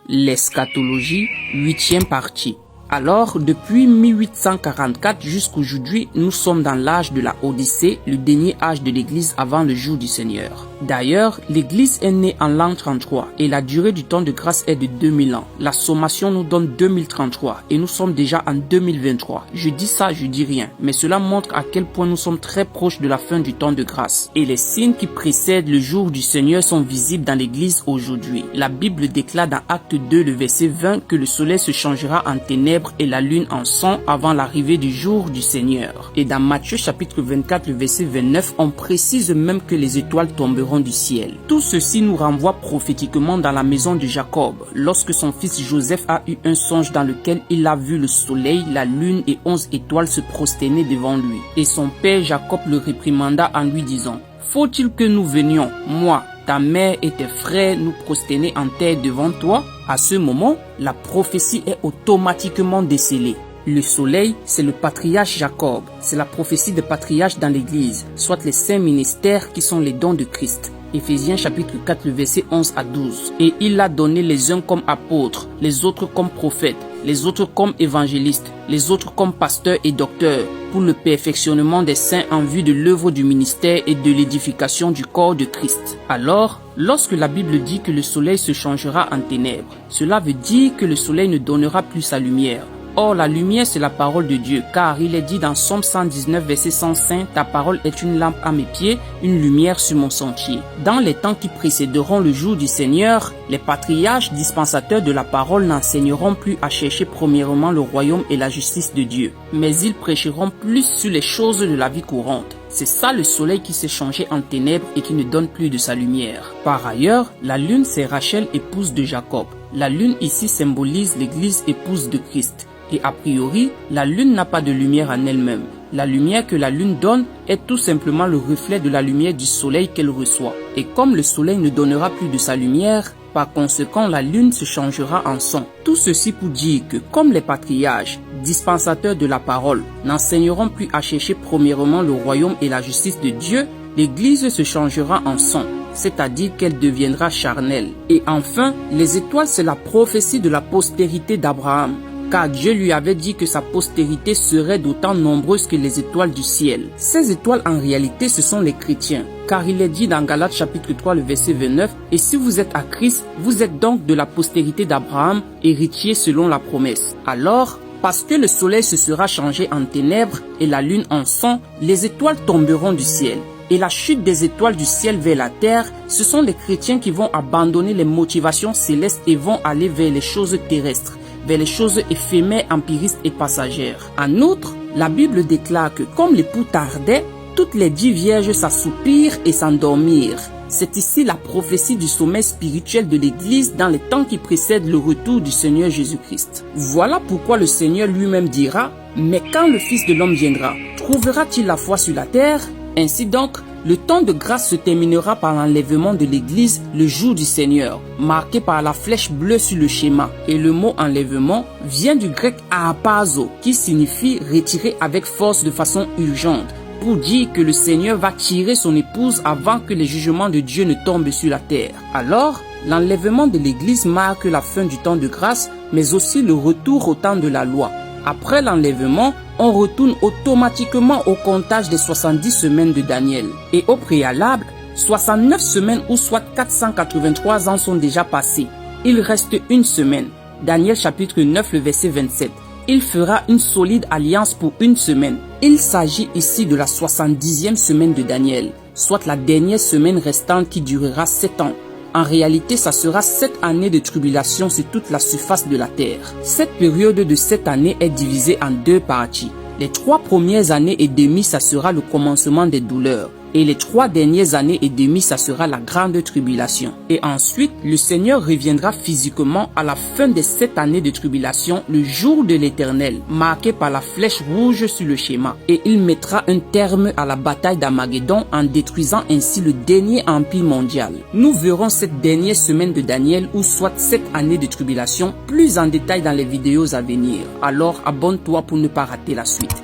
L'eschatologie, 8e partie. Alors, depuis 1844 jusqu'aujourd'hui, nous sommes dans l'âge de la Odyssée, le dernier âge de l'Église avant le jour du Seigneur. D'ailleurs, l'Église est née en l'an 33 et la durée du temps de grâce est de 2000 ans. La sommation nous donne 2033 et nous sommes déjà en 2023. Je dis ça, je dis rien, mais cela montre à quel point nous sommes très proches de la fin du temps de grâce. Et les signes qui précèdent le jour du Seigneur sont visibles dans l'Église aujourd'hui. La Bible déclare dans Acte 2, le verset 20, que le soleil se changera en ténèbres et la lune en sang avant l'arrivée du jour du Seigneur. Et dans Matthieu chapitre 24, le verset 29, on précise même que les étoiles tomberont du ciel. Tout ceci nous renvoie prophétiquement dans la maison de Jacob, lorsque son fils Joseph a eu un songe dans lequel il a vu le soleil, la lune et 11 étoiles se prosterner devant lui. Et son père Jacob le réprimanda en lui disant: « Faut-il que nous venions, moi, ta mère et tes frères, nous prosterner en terre devant toi ?» À ce moment, la prophétie est automatiquement décelée. Le soleil, c'est le patriarche Jacob. C'est la prophétie des patriarches dans l'Église, soit les saints ministères qui sont les dons de Christ. Éphésiens chapitre 4, le verset 11 à 12. Et il a donné les uns comme apôtres, les autres comme prophètes, les autres comme évangélistes, les autres comme pasteurs et docteurs, pour le perfectionnement des saints en vue de l'œuvre du ministère et de l'édification du corps de Christ. Alors, lorsque la Bible dit que le soleil se changera en ténèbres, cela veut dire que le soleil ne donnera plus sa lumière. Or, la lumière, c'est la parole de Dieu, car il est dit dans Somme 119, verset 105, « Ta parole est une lampe à mes pieds, une lumière sur mon sentier. » Dans les temps qui précéderont le jour du Seigneur, les patriarches dispensateurs de la parole n'enseigneront plus à chercher premièrement le royaume et la justice de Dieu, mais ils prêcheront plus sur les choses de la vie courante. C'est ça le soleil qui s'est changé en ténèbres et qui ne donne plus de sa lumière. Par ailleurs, la lune, c'est Rachel, épouse de Jacob. La lune ici symbolise l'Église épouse de Christ. Et a priori, la lune n'a pas de lumière en elle-même. La lumière que la lune donne est tout simplement le reflet de la lumière du soleil qu'elle reçoit. Et comme le soleil ne donnera plus de sa lumière, par conséquent la lune se changera en sang. Tout ceci pour dire que comme les patriarches, dispensateurs de la parole, n'enseigneront plus à chercher premièrement le royaume et la justice de Dieu, l'Église se changera en sang, c'est-à-dire qu'elle deviendra charnelle. Et enfin, les étoiles, c'est la prophétie de la postérité d'Abraham, car Dieu lui avait dit que sa postérité serait d'autant nombreuse que les étoiles du ciel. Ces étoiles, en réalité, ce sont les chrétiens, car il est dit dans Galates chapitre 3, le verset 29, « Et si vous êtes à Christ, vous êtes donc de la postérité d'Abraham, héritier selon la promesse. » Alors, parce que le soleil se sera changé en ténèbres et la lune en sang, les étoiles tomberont du ciel. Et la chute des étoiles du ciel vers la terre, ce sont les chrétiens qui vont abandonner les motivations célestes et vont aller vers les choses terrestres, vers les choses éphémères, empiristes et passagères. En outre, la Bible déclare que comme l'époux tardait, toutes les 10 vierges s'assoupirent et s'endormirent. C'est ici la prophétie du sommeil spirituel de l'Église dans les temps qui précèdent le retour du Seigneur Jésus-Christ. Voilà pourquoi le Seigneur lui-même dira: « Mais quand le Fils de l'homme viendra, trouvera-t-il la foi sur la terre ?» Ainsi donc, le temps de grâce se terminera par l'enlèvement de l'Église le jour du Seigneur, marqué par la flèche bleue sur le schéma. Et le mot enlèvement vient du grec harpazo, qui signifie retirer avec force de façon urgente, pour dire que le Seigneur va tirer son épouse avant que les jugements de Dieu ne tombent sur la terre. Alors, l'enlèvement de l'Église marque la fin du temps de grâce, mais aussi le retour au temps de la loi. Après l'enlèvement, on retourne automatiquement au comptage des 70 semaines de Daniel. Et au préalable, 69 semaines ou soit 483 ans sont déjà passés. Il reste une semaine. Daniel chapitre 9, le verset 27. Il fera une solide alliance pour une semaine. Il s'agit ici de la 70e semaine de Daniel, soit la dernière semaine restante qui durera 7 ans. En réalité, ça sera 7 années de tribulation sur toute la surface de la terre. Cette période de 7 années est divisée en 2 parties. Les 3 premières années et demie, ça sera le commencement des douleurs. Et les 3 dernières années et demie, ça sera la grande tribulation. Et ensuite, le Seigneur reviendra physiquement à la fin des 7 années de tribulation, le jour de l'Éternel, marqué par la flèche rouge sur le schéma. Et il mettra un terme à la bataille d'Armageddon en détruisant ainsi le dernier empire mondial. Nous verrons cette dernière semaine de Daniel, ou soit 7 années de tribulation, plus en détail dans les vidéos à venir. Alors abonne-toi pour ne pas rater la suite.